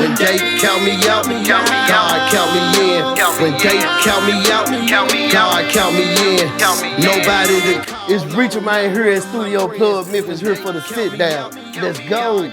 When they count me out, God count me in. When they count me out, God count me in. Nobody to... It's Reacher Man here at Studio Plug Memphis, here for the sit down. Let's go.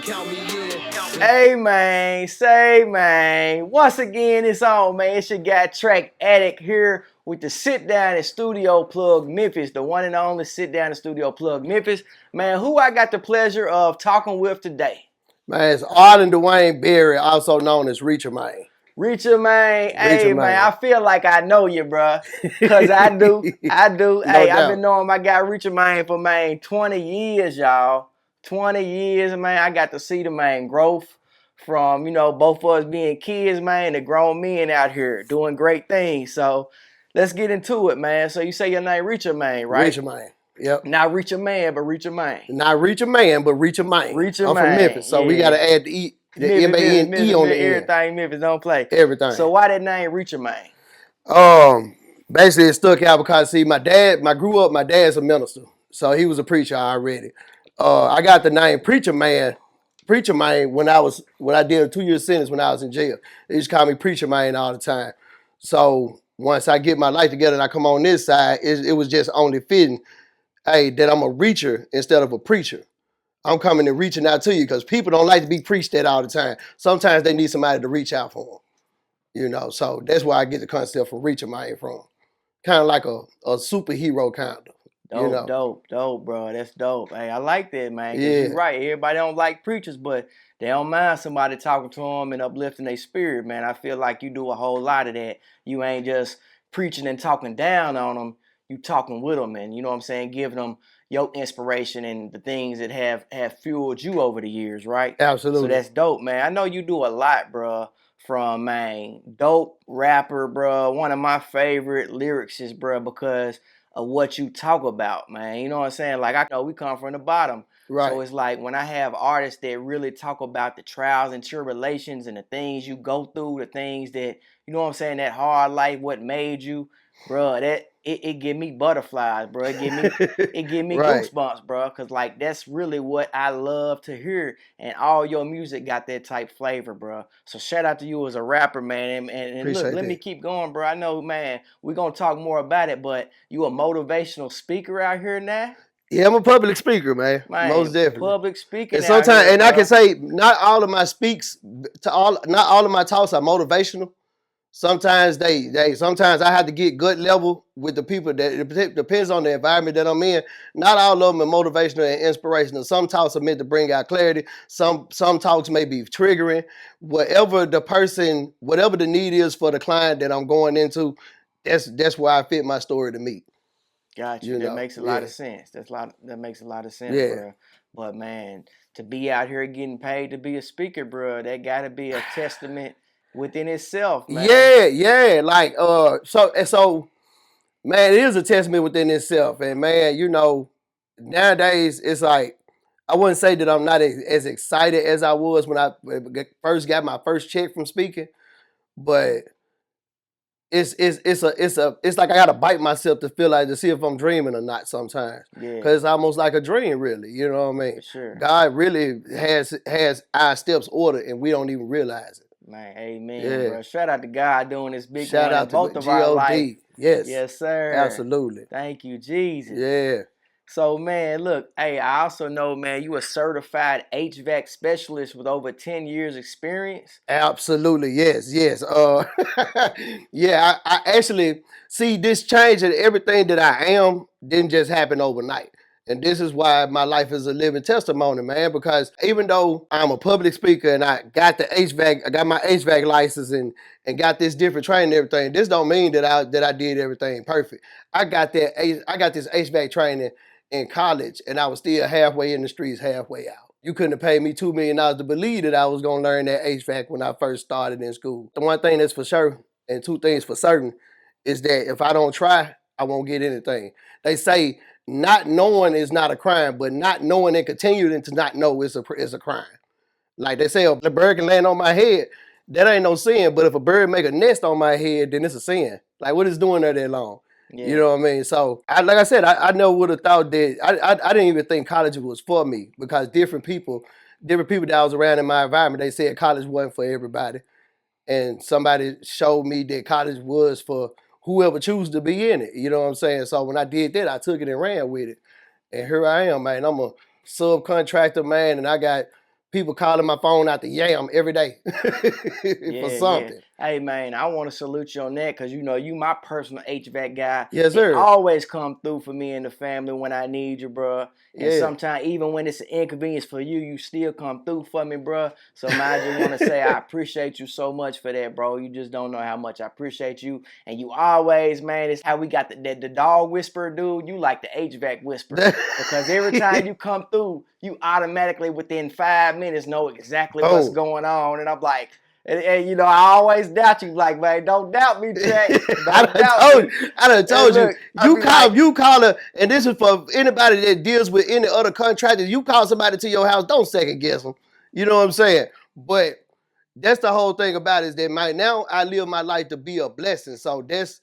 Hey man, say man. Once again, it's on, man. It's your guy Track Addict here with the Sit Down at Studio Plug Memphis, the one and only Sit Down at Studio Plug Memphis. Man, who I got the pleasure of talking with today? Man, it's Arden Dwayne Berry, also known as Reacher Man. Reacher Man, hey man, I feel like I know you, bro, cause I do. No Hey, doubt. I've been knowing my guy Reacher Man for 20 years, y'all. 20 years, man. I got to see the growth from both of us being kids, man, to grown men out here doing great things. So let's get into it, man. So you say your name Reacher Man, right? Reacher Man. Yep. Not Reacher Man, but Reacher Man. Not Reacher Man, but Reacher Man. Reacher I'm Man. from Memphis, so we gotta add the M-A-N-E on the end. Everything Memphis don't play. Everything. So why that name Reacher Man? Basically it stuck out because see, my dad's a minister, so he was a preacher already. I got the name Preacher Man when I did a 2-year sentence when I was in jail. They used to call me Preacher Man all the time. So once I get my life together and I come on this side, it was just only fitting, hey, that I'm a reacher instead of a preacher. I'm coming and reaching out to you because people don't like to be preached at all the time. Sometimes they need somebody to reach out for them, So that's where I get the concept from Reacher Man from. Kind of like a superhero kind of. Dope, bro. That's dope. Hey, I like that, man. Yeah. You're right. Everybody don't like preachers, but they don't mind somebody talking to them and uplifting their spirit, man. I feel like you do a whole lot of that. You ain't just preaching and talking down on them. You talking with them, and you know what I'm saying, giving them your inspiration and the things that have fueled you over the years, right? Absolutely. So that's dope, man. I know you do a lot, bro. From dope rapper, bro. One of my favorite lyrics is, bro, because of what you talk about, man. You know what I'm saying? Like, I know we come from the bottom. Right. So it's like when I have artists that really talk about the trials and tribulations and the things you go through, the things that, you know what I'm saying, that hard life, what made you, bro, that it give me butterflies, bro. It give me Right. goosebumps, bro. Cause like that's really what I love to hear. And all your music got that type flavor, bro. So shout out to you as a rapper, man. And look, let me keep going, bro. I know, man, we're gonna talk more about it, but you a motivational speaker out here now? Yeah, I'm a public speaker, man. Most definitely. Public speaking. And sometimes, and I can say, not all of my not all of my talks are motivational. Sometimes sometimes I have to get gut level with the people that it depends on the environment that I'm in. Not all of them are motivational and inspirational. Some talks are meant to bring out clarity. Some talks may be triggering. Whatever the need is for the client that I'm going into, that's where I fit my story to meet. Gotcha. That makes a lot of sense. That makes a lot of sense, bro. But man, to be out here getting paid to be a speaker, bro, that gotta be a testament within itself, man. Yeah. Like, so, man, it is a testament within itself. And man, nowadays it's like, I wouldn't say that I'm not as excited as I was when I first got my first check from speaking, but it's like I gotta bite myself to see if I'm dreaming or not sometimes. Yeah. Cause it's almost like a dream, really. You know what I mean? For sure. God really has our steps ordered and we don't even realize it. Man, amen, bro. Shout out to God doing this big Shout one out in to both of G.O.D. our life. Yes. Yes, sir. Absolutely. Thank you, Jesus. Yeah. So, man, look, hey, I also know, man, you a certified HVAC specialist with over 10 years experience. Absolutely, yes. Yeah, I actually see this change in everything that I am didn't just happen overnight. And this is why my life is a living testimony, man, because even though I'm a public speaker and I got my HVAC license and got this different training and everything, this don't mean that I did everything perfect. I got this HVAC training in college and I was still halfway in the streets, halfway out. You couldn't have paid me $2 million to believe that I was going to learn that HVAC when I first started in school. The one thing that's for sure and two things for certain is that if I don't try, I won't get anything. They say not knowing is not a crime, but not knowing and continuing to not know is a crime. Like they say, if a bird can land on my head, that ain't no sin. But if a bird make a nest on my head, then it's a sin. Like what is doing there that long? Yeah. You know what I mean? So, like I said, I never would have thought that. I didn't even think college was for me because different people different people that I was around in my environment, they said college wasn't for everybody. And somebody showed me that college was for whoever chooses to be in it. You know what I'm saying? So when I did that, I took it and ran with it. And here I am, man. I'm a subcontractor, man, and I got people calling my phone out the yam every day for Yeah. something. Hey man, I want to salute you on that because you know you my personal HVAC guy. Yes, It sir. always come through for me and the family when I need you, bro. And Yeah. sometimes even when it's an inconvenience for you, you still come through for me, bro. So man, I just want to say I appreciate you so much for that, bro. You just don't know how much I appreciate you. And you always, man, it's how we got the dog whisperer, dude. You like the HVAC whisperer because every time you come through, you automatically within 5 minutes know exactly what's Boom. going on. And I'm like. And you know, I always doubt you. Like, man, don't doubt me, Jack. Don't doubt me. I done told you. Look, I be You call her, and this is for anybody that deals with any other contractors. You call somebody to your house, don't second guess them. You know what I'm saying? But that's the whole thing about it, is that now I live my life to be a blessing. So that's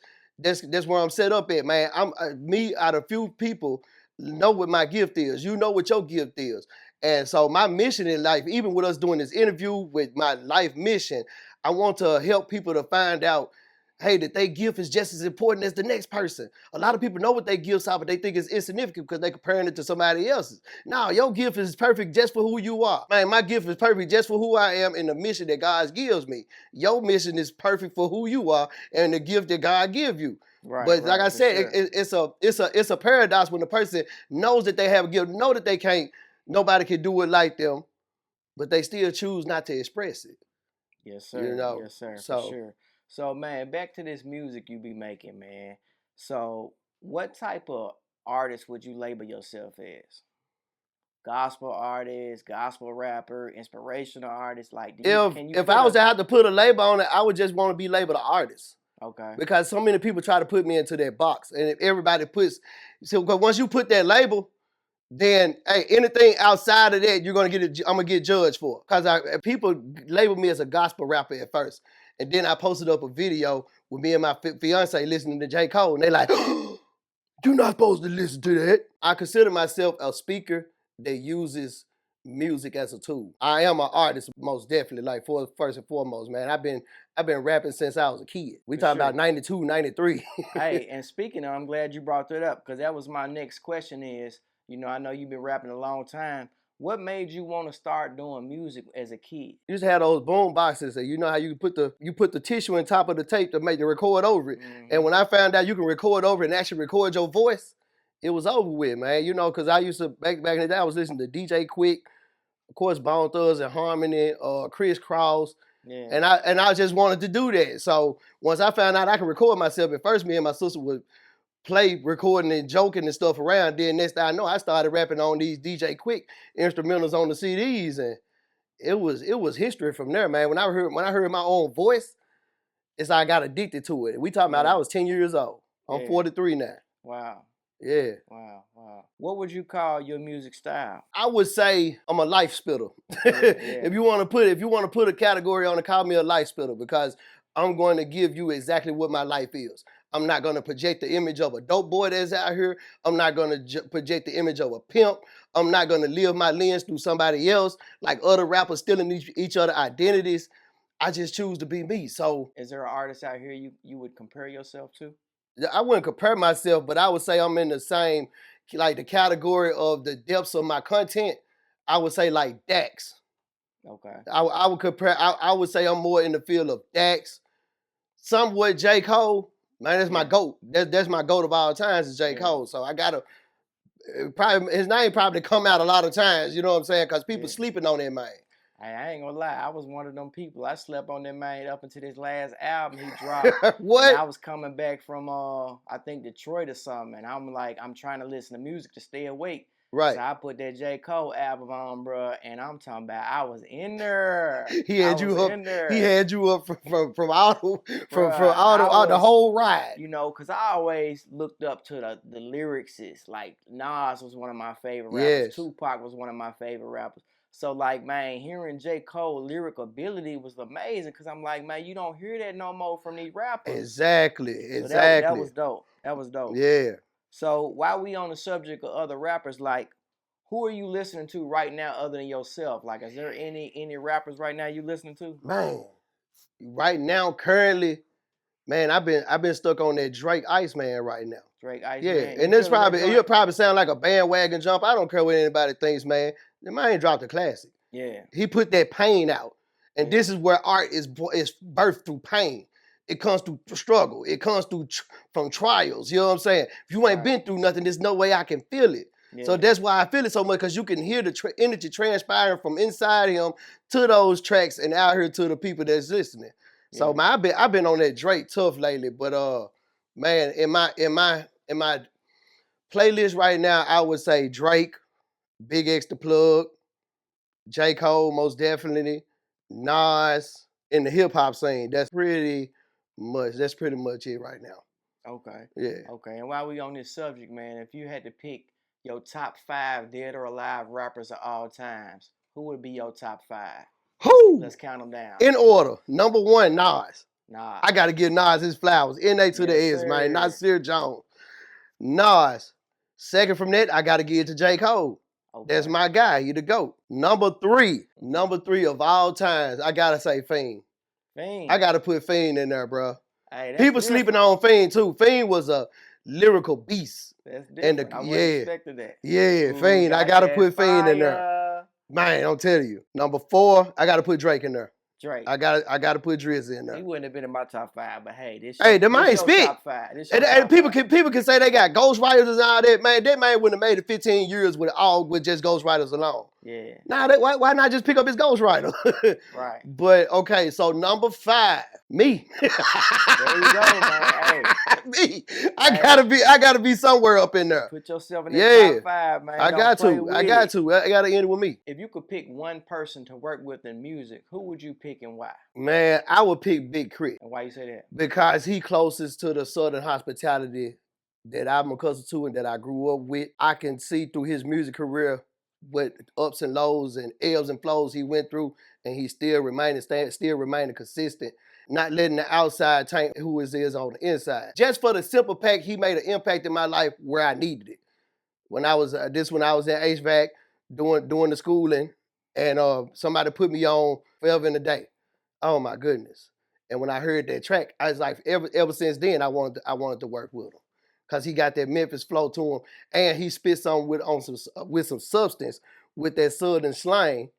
where I'm set up at, man. I'm me out of few people know what my gift is. You know what your gift is. And so my mission in life, even with us doing this interview with my life mission, I want to help people to find out, hey, that their gift is just as important as the next person. A lot of people know what their gifts are, but they think it's insignificant because they're comparing it to somebody else's. No, your gift is perfect just for who you are. Man, my gift is perfect just for who I am and the mission that God gives me. Your mission is perfect for who you are and the gift that God gives you. Right, but like I said, sure. it's a paradox when the person knows that they have a gift, know that they can't, nobody can do it like them, but they still choose not to express it. Yes, You sir. know, Yes, sir. For so sure. So, man, back to this music you be making, man. So, what type of artist would you label yourself as? Gospel artist, gospel rapper, inspirational artist? Like, can you if put I was a to have to put a label on it, I would just want to be labeled an artist. okay? Because so many people try to put me into that box, and if everybody puts, so because once you put that label, then hey, anything outside of that, you're gonna I'm gonna get judged for. Because people label me as a gospel rapper at first, and then I posted up a video with me and my fiance listening to J. Cole, and they like, you're not supposed to listen to that. I consider myself a speaker that uses music as a tool. I am an artist, most definitely, like for first and foremost, man. I've been rapping since I was a kid. We For talking about sure. 92, 93. Hey, and speaking of, I'm glad you brought that up because that was my next question is, you know, I know you've been rapping a long time. What made you want to start doing music as a kid? You just had those boom boxes, and you know how you put the tissue on top of the tape to make the record over it. And when I found out you can record over it and actually record your voice, it was over with, man. You know, because I used to back in the day, I was listening to DJ Quick, of course, Bone Thugs and Harmony, Chris Cross. Yeah. And I just wanted to do that. So once I found out I could record myself, at first me and my sister would play recording and joking and stuff around. Then next thing I know, I started rapping on these DJ Quick instrumentals on the CDs, and it was history from there, man. When I heard my own voice, it's like I got addicted to it. We talking about I was 10 years old. I'm 43 now. Wow. Yeah. Wow. What would you call your music style? I would say I'm a life spitter. If you want to put a category on it, call me a life spitter, because I'm going to give you exactly what my life is. I'm not going to project the image of a dope boy that's out here. I'm not going to project the image of a pimp. I'm not going to live my lens through somebody else, like other rappers stealing each other identities. I just choose to be me. So Is there an artist out here you would compare yourself to? I wouldn't compare myself, but I would say I'm in the same, like the category of the depths of my content. I would say like Dax. Okay. I would compare. I would say I'm more in the field of Dax, somewhat J. Cole. Man, that's my GOAT. That's my GOAT of all times is J. Cole. So I gotta probably his name probably come out a lot of times. You know what I'm saying? Because people sleeping on that man. I ain't gonna lie, I was one of them people. I slept on that man up until this last album he dropped. What? And I was coming back from I think Detroit or something, and I'm trying to listen to music to stay awake. Right. So I put that J. Cole album on, bro, and I'm talking about I was in there. He had you up. He had you up from all the whole ride. You know, cause I always looked up to the lyricists. Like Nas was one of my favorite rappers. Yes. Tupac was one of my favorite rappers. So like, man, hearing J. Cole lyric ability was amazing, because I'm like, man, you don't hear that no more from these rappers. Exactly. So that was dope. That was dope. Yeah. So while we on the subject of other rappers, like, Who are you listening to right now other than yourself? Like, is there any rappers right now you listening to? Man, right now, currently, man, I've been stuck on that Drake Iceman right now. Drake, Ice Yeah, Man. and You this feeling that probably joint? it'll probably sound like a bandwagon jump. I don't care what anybody thinks, man. The man dropped a classic. Yeah. He put that pain out, and Yeah. this is where art is birthed through pain. It comes through struggle. It comes through from trials. You know what I'm saying? If you ain't Right. been through nothing, there's no way I can feel it. Yeah. So that's why I feel it so much, because you can hear the energy transpiring from inside him to those tracks and out here to the people that's listening. So Yeah. man, I've been on that Drake tough lately, but man, in my playlist right now, I would say Drake, Big X the Plug, J. Cole, most definitely, Nas, in the hip hop scene. That's pretty much it right now. Okay. Yeah. Okay. And while we on this subject, man, if you had to pick your top 5 dead or alive rappers of all times, who would be your top 5? Who? Let's count them down. In order. Number 1, Nas. Nas. I gotta give Nas his flowers. NA to the Yes, S, man. sir. Nasir Jones. Nas. Second from that, I gotta give it to J. Cole. Okay. That's my guy. He the GOAT. Number 3 of all times, I gotta say Fiend. Fiend. I gotta put Fiend in there, bro. Hey, People sleeping on Fiend too. Fiend was a lyrical beast. That's different. I wasn't expecting that. Yeah, Fiend. I gotta put Fiend in there. Man, I'm telling you. Number 4, I gotta put Drake in there. Drake. I gotta put Drizzy in there. He wouldn't have been in my top 5, but hey, this Hey, the man spit. top 5. And people can say they got ghostwriters and all that. Man, that man wouldn't have made it 15 years with just ghostwriters alone. Yeah. Nah, why not just pick up his ghostwriter? Right. But okay, so number 5, me. There you go, man. Hey. Me. I gotta be somewhere up in there. Put yourself in that top 5, man. I got to end it with me. If you could pick one person to work with in music, who would you pick and why? Man, I would pick Big Crit. And why you say that? Because he closest to the Southern hospitality that I'm accustomed to and that I grew up with. I can see through his music career what ups and lows and ebbs and flows he went through, and he still remaining consistent, not letting the outside taint who he is on the inside. Just for the simple fact he made an impact in my life where I needed it. When I was in HVAC doing the schooling, and somebody put me on Forever in a Day. Oh my goodness! And when I heard that track, I was like, ever since then, I wanted to work with him, because he got that Memphis flow to him, and he spit something with some substance with that Southern slang.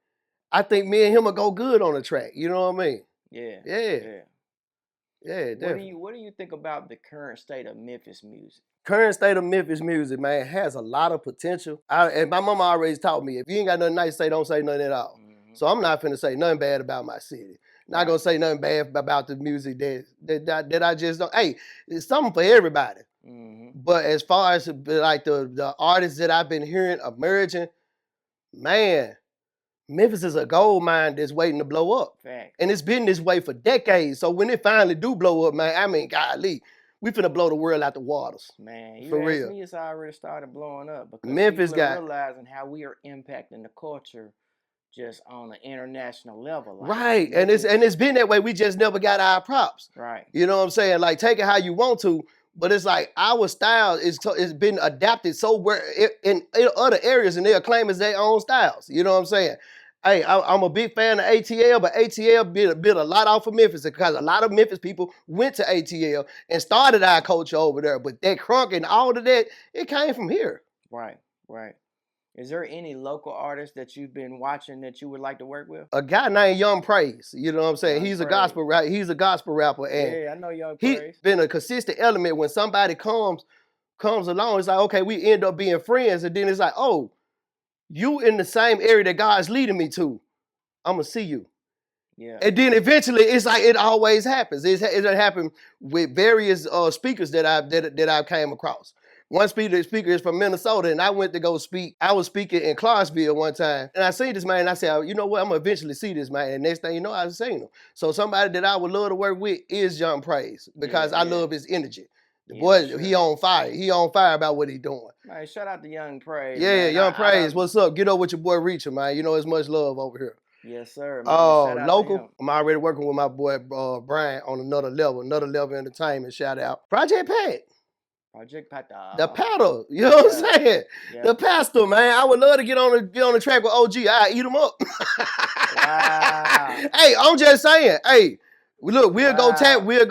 I think me and him will go good on the track. You know what I mean? Yeah. Yeah. Definitely. What do you think about the current state of Memphis music? Current state of Memphis music, man, has a lot of potential. And my mama always taught me, if you ain't got nothing nice to say, don't say nothing at all. Mm-hmm. So I'm not finna say nothing bad about my city. Not gonna say nothing bad about the music that I just don't. Hey, it's something for everybody. Mm-hmm. But as far as like the artists that I've been hearing emerging, man, Memphis is a gold mine that's waiting to blow up. Fact. And it's been this way for decades. So when it finally do blow up, man, I mean, golly, we finna blow the world out the waters. Man, you for asked real. me, it's already started blowing up. Because Memphis people are got realizing how we are impacting the culture just on an international level. Like, right. And it's been that way. We just never got our props. Right. You know what I'm saying? Like, take it how you want to, but it's like our style it's been adapted so where in other areas, and they'll claim as their own styles. You know what I'm saying? Hey, I'm a big fan of ATL, but ATL bit a lot off of Memphis, because a lot of Memphis people went to ATL and started our culture over there. But that crunk and all of that, it came from here. Right. Is there any local artists that you've been watching that you would like to work with? A guy named Young Praise, you know what I'm saying? Young He's Praise. a gospel rapper, and yeah, I know Young he's Praise. been a consistent element. When somebody comes along, it's like, okay, we end up being friends, and then it's like, oh, you in the same area that God's leading me to, I'm gonna see you. Yeah. And then eventually, it's like it always happens. It happened with various speakers that I came across. One speaker is from Minnesota, and I went to go speak. I was speaking in Clarksville one time, and I seen this man, and I said, you know what, I'm gonna eventually see this man. And next thing you know, I seen him. So somebody that I would love to work with is Young Praise, because I love his energy. The boy, sure. He on fire. He on fire about what he doing. Man, shout out to Young Praise. Yeah, man. Young Praise, what's up? Get up with your boy Reacher, man. You know, it's much love over here. Yes, sir. Local, I'm already working with my boy Brian on another level entertainment. Shout out Project Pat. Project Pat. The paddle, you know what I'm saying? Yeah. The pastor, man. I would love to get on the track with OG. I eat him up. Wow. Hey, I'm just saying. Hey, look, we'll go tap a tat. We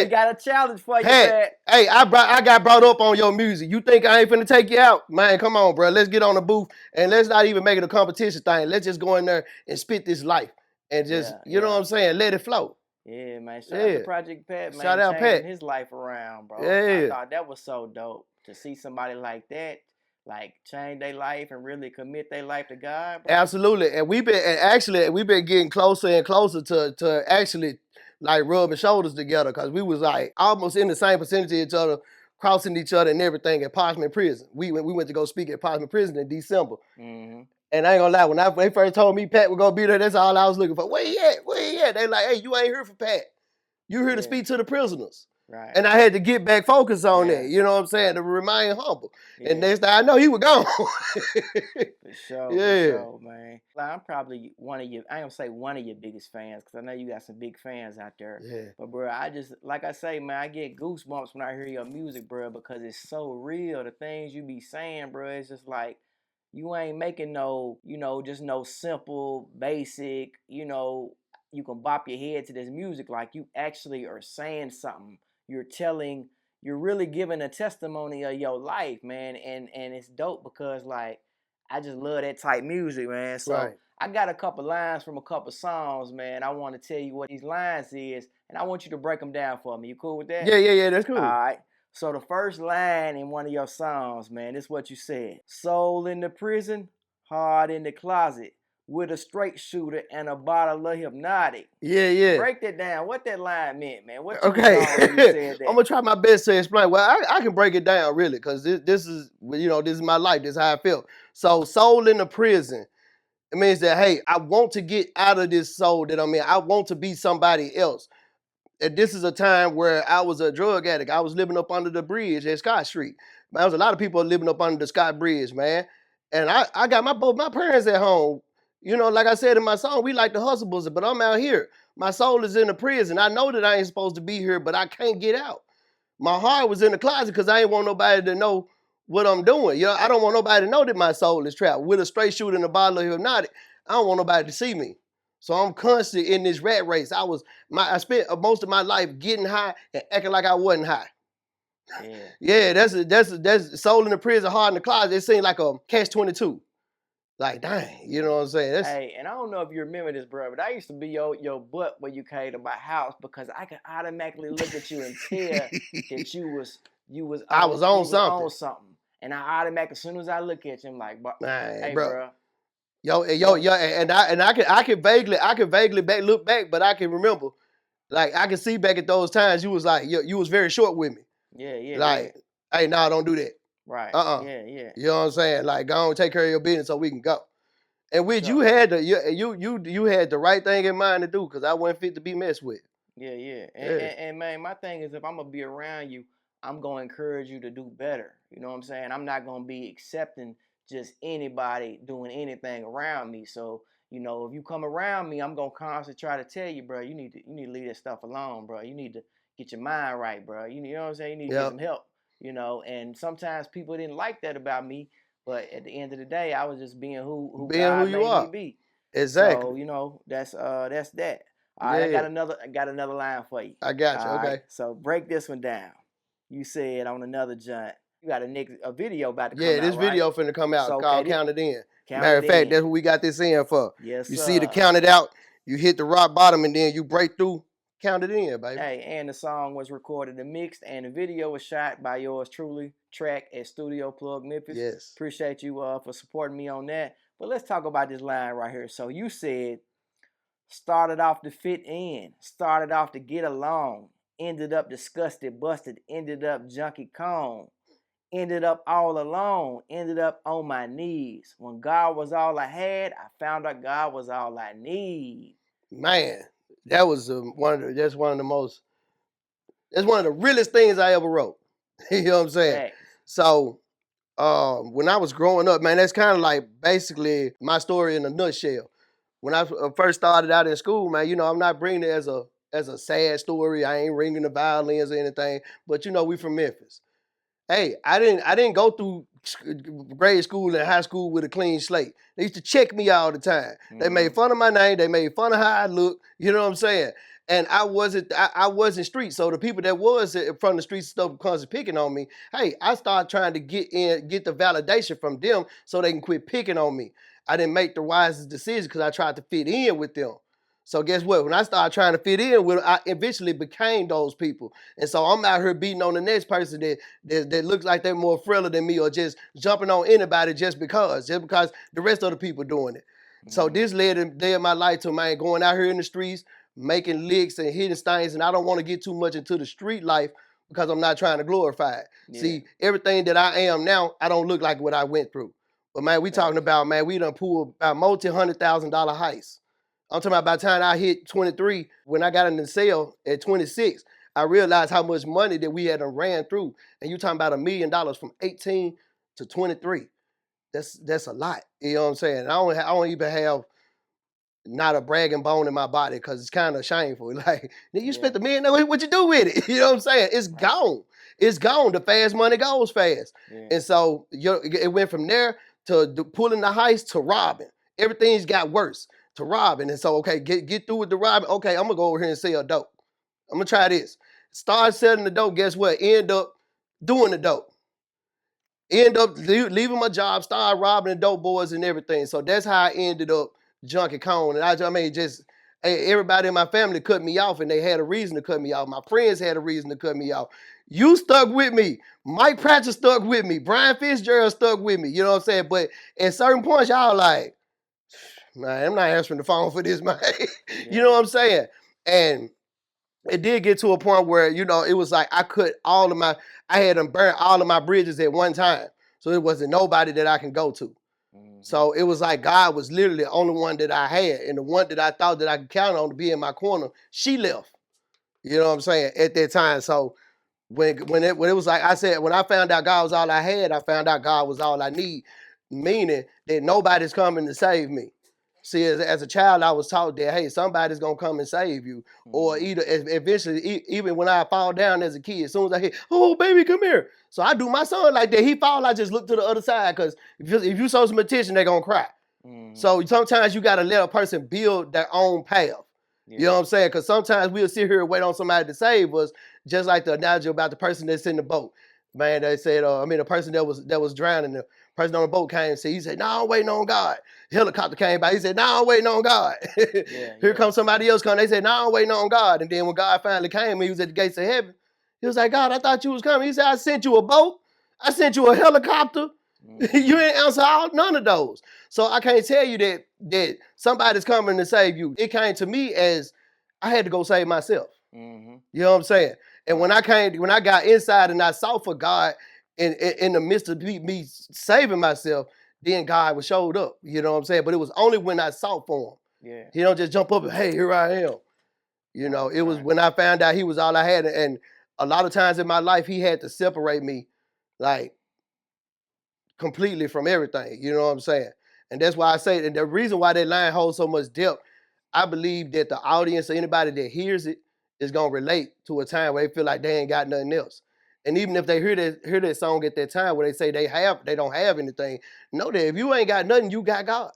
got a challenge for you, Pat. Pat. Hey, I got brought up on your music. You think I ain't finna take you out? Man, come on, bro. Let's get on the booth and let's not even make it a competition thing. Let's just go in there and spit this life and just, you know what I'm saying? Let it flow. Yeah, man. Shout out to Project Pat, man. Shout out changing Pat. his life around, bro. Yeah. I thought that was so dope to see somebody like that, like change their life and really commit their life to God, bro. Absolutely. And we've been getting closer and closer to actually like rubbing shoulders together because we was like almost in the same vicinity of each other, crossing each other and everything at Parchment Prison. We went to go speak at Parchment Prison in December. Mm-hmm. And I ain't gonna lie, when they first told me Pat was gonna be there, that's all I was looking for. Where he at? Where he at? They like, hey, you ain't here for Pat. You here to speak to the prisoners. Right. And I had to get back focused on that, you know what I'm saying, to remain humble. Yeah. And next thing I know, he was gone. For sure, man. Like, I'm probably one of your, I ain't gonna say one of your biggest fans, because I know you got some big fans out there. Yeah. But, bro, I just, like I say, man, I get goosebumps when I hear your music, bro, because it's so real. The things you be saying, bro, it's just like, you ain't making no, you know, just no simple, basic, you know, you can bop your head to this music. Like, you actually are saying something. You're really giving a testimony of your life, man. And it's dope because, like, I just love that type music, man. So I got a couple lines from a couple songs, man. I want to tell you what these lines is, and I want you to break them down for me. You cool with that? Yeah, that's cool. All right. So the first line in one of your songs, man, this is what you said. Soul in the prison, heart in the closet, with a straight shooter and a bottle of hypnotic. Yeah. Break that down. What that line meant, man. What you said that? I'm gonna try my best to explain. Well, I can break it down really, because this is, you know, this is my life. This is how I feel. So soul in the prison, it means that, hey, I want to get out of this soul that I'm in. I want to be somebody else. And this is a time where I was a drug addict. I was living up under the bridge at Scott Street. Man, there was a lot of people living up under the Scott Bridge, man. And I got both my parents at home. You know, like I said in my song, we like the hustles, but I'm out here. My soul is in the prison. I know that I ain't supposed to be here, but I can't get out. My heart was in the closet because I ain't want nobody to know what I'm doing. You know, I don't want nobody to know that my soul is trapped. With a straight shooter and a bottle of hypnotic, I don't want nobody to see me. So I'm constantly in this rat race. I spent most of my life getting high and acting like I wasn't high. Yeah, that's soul in the prison, heart in the closet. It seemed like a catch-22. Like, dang, you know what I'm saying? Hey, and I don't know if you remember this, bro, but I used to be your butt when you came to my house because I could automatically look at you and tell that you was on something. And I automatically, as soon as I look at you, I'm like, hey, bro. Yo, and I can vaguely look back, but I can remember, like, I can see back at those times you was like, you was very short with me. Yeah. Like, hey, nah, don't do that. Right. Yeah. You know what I'm saying? Like, go on, take care of your business so we can go. And which you had you had the right thing in mind to do, because I wasn't fit to be messed with. Yeah. And man, my thing is, if I'm gonna be around you, I'm gonna encourage you to do better. You know what I'm saying? I'm not gonna be accepting just anybody doing anything around me. So, you know, if you come around me, I'm gonna constantly try to tell you, bro, you need to leave that stuff alone, bro. You need to get your mind right, bro. You know what I'm saying? You need to get some help. You know, and sometimes people didn't like that about me, but at the end of the day, I was just being who God made me be. Exactly. So, you know, that's that. All right, I got another line for you. I got you. Okay. Right, so break this one down. You said on another joint, you got a video about to come out. Yeah, this video finna come out called Count It In. Matter of fact, that's what we got this in for. Yes, you see the count it out, you hit the rock bottom, and then you break through. Count it in, baby. Hey, and the song was recorded and mixed, and the video was shot by yours truly, Track at Studio Plug Memphis. Yes. Appreciate you for supporting me on that. But let's talk about this line right here. So you said, started off to fit in, started off to get along, ended up disgusted, busted, ended up junkie cone, ended up all alone, ended up on my knees. When God was all I had, I found out God was all I need. Man. That was one of the realest things I ever wrote. You know what I'm saying? Thanks. So when I was growing up, man, that's kind of like basically my story in a nutshell. When I first started out in school, man, you know, I'm not bringing it as a sad story. I ain't ringing the violins or anything, but you know, we from Memphis. Hey, I didn't go through grade school and high school with a clean slate. They used to check me all the time. They made fun of my name. They made fun of how I look. You know what I'm saying? And I wasn't street. So the people that was from the street stuff constantly picking on me. Hey, I started trying to get the validation from them so they can quit picking on me. I didn't make the wisest decision because I tried to fit in with them. So guess what? When I started trying to fit in with them, I eventually became those people. And so I'm out here beating on the next person that looks like they're more frailer than me, or just jumping on anybody just because the rest of the people doing it. So this led my life to, man, going out here in the streets, making licks and hitting things. And I don't want to get too much into the street life because I'm not trying to glorify it. Yeah. See, everything that I am now, I don't look like what I went through. But man, we talking about, man, we done pulled about multi-$100,000 heists. I'm talking about by the time I hit 23, when I got in the cell at 26, I realized how much money that we had ran through. And you talking about $1 million from 18 to 23. That's a lot. You know what I'm saying? I don't even have not a bragging bone in my body because it's kind of shameful. Like, you spent $1 million, what you do with it? You know what I'm saying? It's gone. It's gone. The fast money goes fast. Yeah. And so it went from there to pulling the heist to robbing. Everything's got worse to robbing. And so, okay, get through with the robbing. Okay, I'm going to go over here and sell dope. I'm going to try this. Start selling the dope. Guess what? End up doing the dope. End up leaving my job, start robbing the dope boys and everything. So that's how I ended up Junkie Cone. And I mean, everybody in my family cut me off, and they had a reason to cut me off. My friends had a reason to cut me off. You stuck with me. Mike Pratchett stuck with me. Brian Fitzgerald stuck with me. You know what I'm saying? But at certain points, y'all like, man, I'm not answering the phone for this, man. You know what I'm saying? And it did get to a point where, it was like I had them burn all of my bridges at one time. So it wasn't nobody that I can go to. So it was like God was literally the only one that I had. And the one that I thought that I could count on to be in my corner, she left. You know what I'm saying? At that time. So when it was like I said, when I found out God was all I had, I found out God was all I need. Meaning that nobody's coming to save me. See, as a child, I was taught that, hey, somebody's going to come and save you. Or either eventually, even when I fall down as a kid, as soon as I hear, oh, baby, come here. So I do my son like that. He fall, I just look to the other side because if you show some attention, they're going to cry. So sometimes you got to let a person build their own path. Yeah. You know what I'm saying? Because sometimes we'll sit here and wait on somebody to save us, just like the analogy about the person that's in the boat. Man, they said, the person that was drowning, the person on the boat came and said, he said, no, I'm waiting on God. Helicopter came by. He said, no, I'm waiting on God. Here comes somebody else coming. They said, no, I'm waiting on God. And then when God finally came, he was at the gates of heaven. He was like, God, I thought you was coming. He said, I sent you a boat. I sent you a helicopter. You ain't answer none of those. So I can't tell you that somebody's coming to save you. It came to me as I had to go save myself. You know what I'm saying? And when I got inside and I saw for God in the midst of me saving myself, then God was showed up. You know what I'm saying? But it was only when I sought for him. Yeah. He don't just jump up and, hey, here I am. It was when I found out he was all I had. And a lot of times in my life, he had to separate me like completely from everything. You know what I'm saying? And that's why I say, and the reason why that line holds so much depth, I believe that the audience or anybody that hears it is going to relate to a time where they feel like they ain't got nothing else. And even if they hear that song at that time where they say they don't have anything, know that if you ain't got nothing, you got God.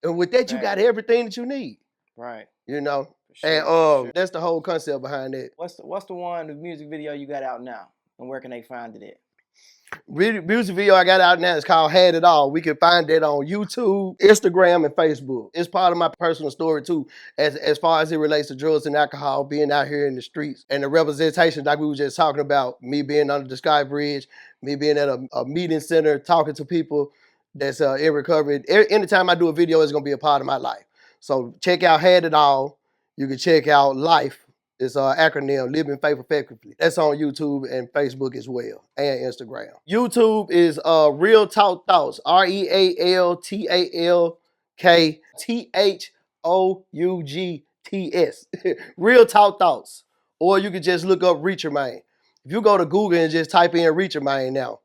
And with that, you got everything that you need. Right. Sure, and that's the whole concept behind it. What's the music video you got out now? And where can they find it at? Music video I got out now is called Had It All. We can find it on YouTube, Instagram, and Facebook. It's part of my personal story too, as far as it relates to drugs and alcohol, being out here in the streets, and the representation like we were just talking about, me being under the Sky Bridge, me being at a meeting center, talking to people that's in recovery. Anytime I do a video, it's going to be a part of my life. So check out Had It All. You can check out Life. It's an acronym, Living Faith Effectively. That's on YouTube and Facebook as well, and Instagram. YouTube is Real Talk Thoughts, RealTalkThoughtS. Real Talk Thoughts. Or you can just look up Reacher Man. If you go to Google and just type in Reacher Man now,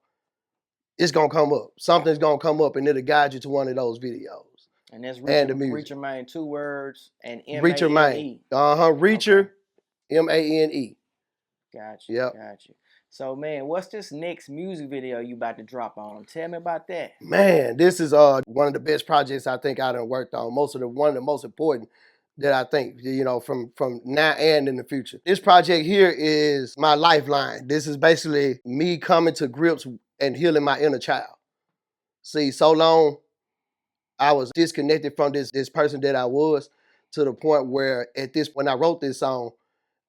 it's going to come up. Something's going to come up and it'll guide you to one of those videos. And that's Reacher Man, 2 words, and M-A-N-E. Reacher Man. Reacher. Okay. M-A-N-E. Gotcha. Yep. Gotcha. So man, what's this next music video you about to drop on them? Tell me about that. Man, this is one of the best projects I think I done worked on. One of the most important that I think, you know, from now and in the future. This project here is my lifeline. This is basically me coming to grips and healing my inner child. See, so long I was disconnected from this person that I was, to the point where when I wrote this song,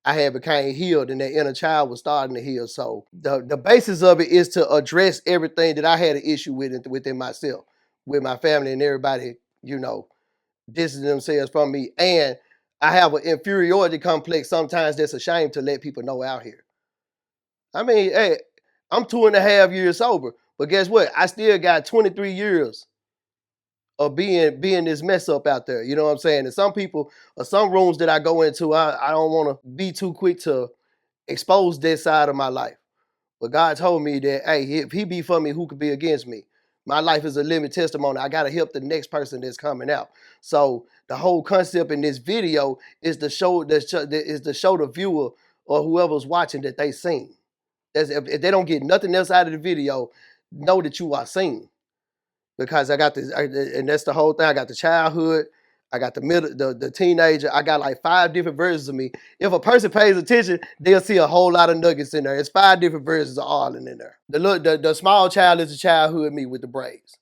I had became healed and that inner child was starting to heal. So the basis of it is to address everything that I had an issue with within myself, with my family and everybody, you know, distancing themselves from me. And I have an inferiority complex sometimes that's a shame to let people know out here. I mean, hey, I'm 2.5 years sober, but guess what? I still got 23 years of being this mess up out there. You know what I'm saying? And some people, or some rooms that I go into, I don't want to be too quick to expose this side of my life. But God told me that, hey, if he be for me, who could be against me? My life is a living testimony. I got to help the next person that's coming out. So the whole concept in this video is to show the viewer or whoever's watching that they seen. If they don't get nothing else out of the video, know that you are seen. Because I got this, and that's the whole thing. I got the childhood, I got the middle, the teenager. I got like 5 different versions of me. If a person pays attention, they'll see a whole lot of nuggets in there. It's 5 different versions of Arlen in there. The small child is the childhood me with the braids.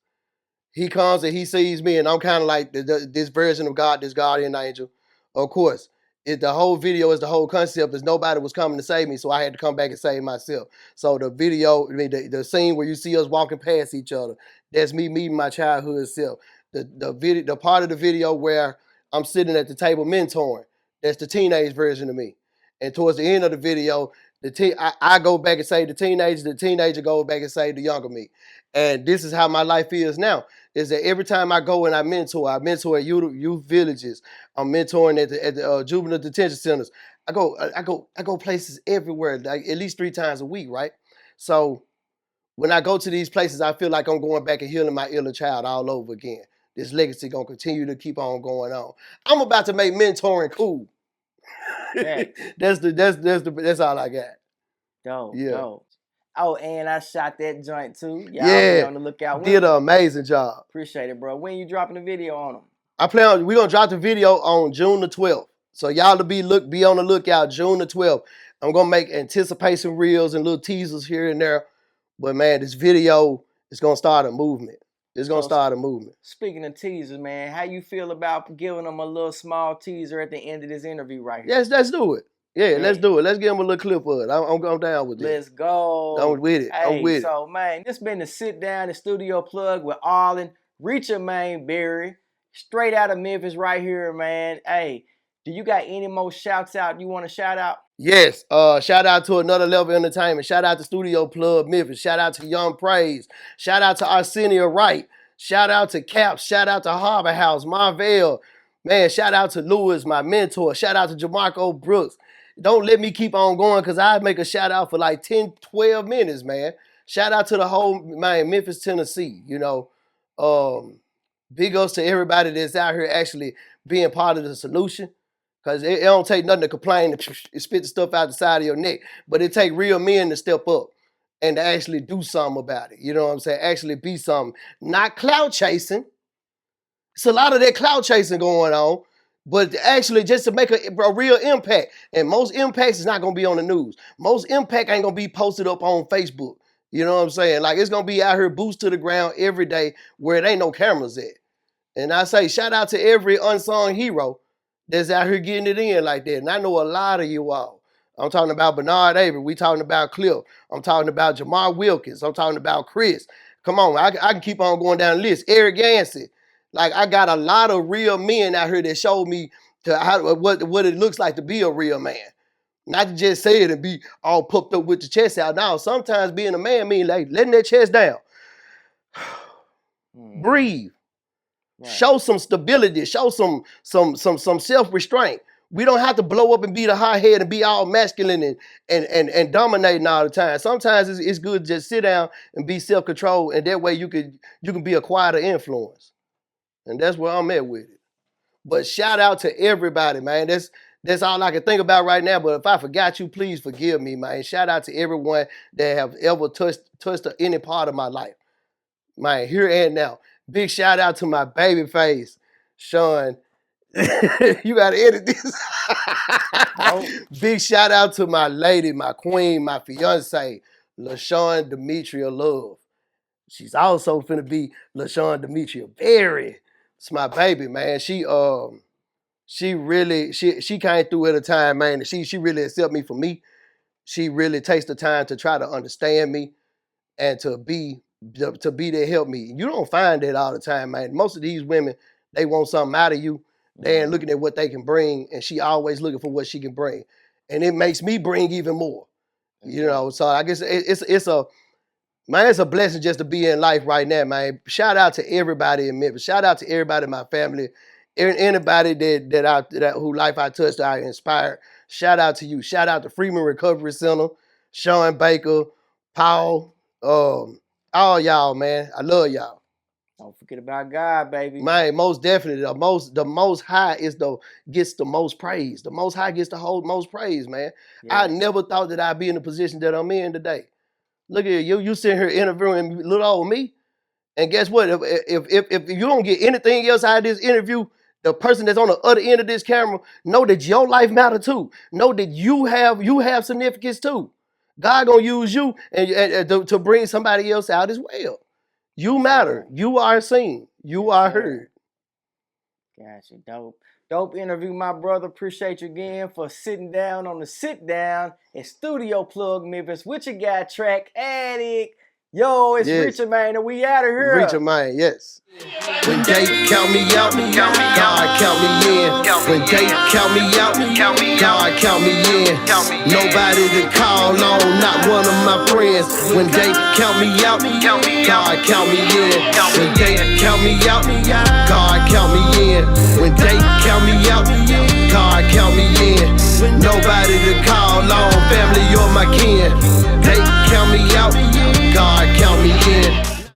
He comes and he sees me, and I'm kind of like this version of God, this guardian angel. Of course, the whole video is the whole concept is nobody was coming to save me, so I had to come back and save myself. So the video, I mean, the scene where you see us walking past each other, that's me meeting my childhood self. The part of the video where I'm sitting at the table mentoring, that's the teenage version of me. And towards the end of the video, I go back and say the teenager goes back and say the younger me. And this is how my life is now. Is that every time I go and I mentor at youth villages. I'm mentoring at the juvenile detention centers. I go places everywhere, like at least 3 times a week, right? So when I go to these places, I feel like I'm going back and healing my inner child all over again. This legacy gonna continue to keep on going on. I'm about to make mentoring cool. That's all I got. Dope, Yeah. dope. Oh, and I shot that joint too. Y'all Yeah, be on the lookout. did an amazing job. Appreciate it, bro. When you dropping the video on them? We're gonna drop the video on June the 12th. So y'all to be on the lookout June the 12th. I'm gonna make anticipation reels and little teasers here and there. But man, this video is gonna start a movement. It's gonna start a movement. Speaking of teasers, man, how you feel about giving them a little small teaser at the end of this interview right here? Yes, let's do it. Yeah, let's do it. Let's give them a little clip of it. I'm down with it. Let's go. I'm with it. I'm with it. So, man, this been the Sit Down, the studio plug with Arlen, Reacher Man Berry, straight out of Memphis right here, man. Hey, do you got any more shouts out you want to shout out? Yes. Shout out to Another Level Entertainment. Shout out to Studio Plug Memphis. Shout out to Young Praise. Shout out to Arsenio Wright. Shout out to Caps. Shout out to Harbor House, Marvell. Man, shout out to Lewis, my mentor. Shout out to Jamarco Brooks. Don't let me keep on going because I make a shout out for like 10, 12 minutes, man. Shout out to the whole, man, Memphis, Tennessee. You know, big ups to everybody that's out here actually being part of the solution. Because it don't take nothing to complain and spit the stuff out the side of your neck. But it take real men to step up and to actually do something about it. You know what I'm saying? Actually be something. Not clout chasing. It's a lot of that clout chasing going on. But actually just to make a real impact. And most impacts is not going to be on the news. Most impact ain't going to be posted up on Facebook. You know what I'm saying? Like it's going to be out here boots to the ground every day where it ain't no cameras at. And I say shout out to every unsung hero that's out here getting it in like that. And I know a lot of you all. I'm talking about Bernard Avery. We talking about Cliff. I'm talking about Jamar Wilkins. I'm talking about Chris. Come on, I can keep on going down the list. Eric Yancey. Like I got a lot of real men out here that showed me what it looks like to be a real man. Not to just say it and be all puffed up with the chest out. Now, sometimes being a man means like letting that chest down. Breathe. Right. Show some stability. Show some self-restraint. We don't have to blow up and be the hot head and be all masculine and dominating all the time. Sometimes it's good to just sit down and be self-controlled, and that way you can be a quieter influence. And that's where I'm at with it. But shout out to everybody, man. That's all I can think about right now. But if I forgot you, please forgive me, man. Shout out to everyone that have ever touched any part of my life, man, here and now. Big shout out to my baby face, Sean. You gotta edit this. Big shout out to my lady, my queen, my fiance, LaShawn Demetria Love. She's also finna be LaShawn Demetria Berry. It's my baby, man. She came through at a time, man, and she really accepted me for me. She really takes the time to try to understand me and to be there to help me. You don't find that all the time, man. Most of these women, they want something out of you. They ain't looking at what they can bring, and she always looking for what she can bring. And it makes me bring even more. You know, so I guess it's a blessing just to be in life right now, man. Shout out to everybody in Memphis. Shout out to everybody in my family. Anybody who life I touched, I inspired. Shout out to you. Shout out to Freeman Recovery Center, Sean Baker, Paul, all y'all, man. I love y'all. Don't forget about God, baby. Man, most definitely. The most high gets the most praise. The most high gets the most praise, man. Yeah. I never thought that I'd be in the position that I'm in today. Look at you sitting here interviewing little old me. And guess what? If you don't get anything else out of this interview, the person that's on the other end of this camera, know that your life matters too. Know that you have significance too. God gonna use you and to bring somebody else out as well. You matter. You are seen. You are heard. Gotcha. Dope interview, my brother. Appreciate you again for sitting down on the Sit Down at Studio Plug Memphis with your guy Track Addict. Yo, it's Richard, man, and we out of here. Richard, man, yes. When they count me out, God count me in. When they count me out, God count me in. Nobody to call on, not one of my friends. When they count me out, God count me in. When they count me out, God count me in. When they count me out, God count me in. Nobody to call on, family or my kin. They count me out.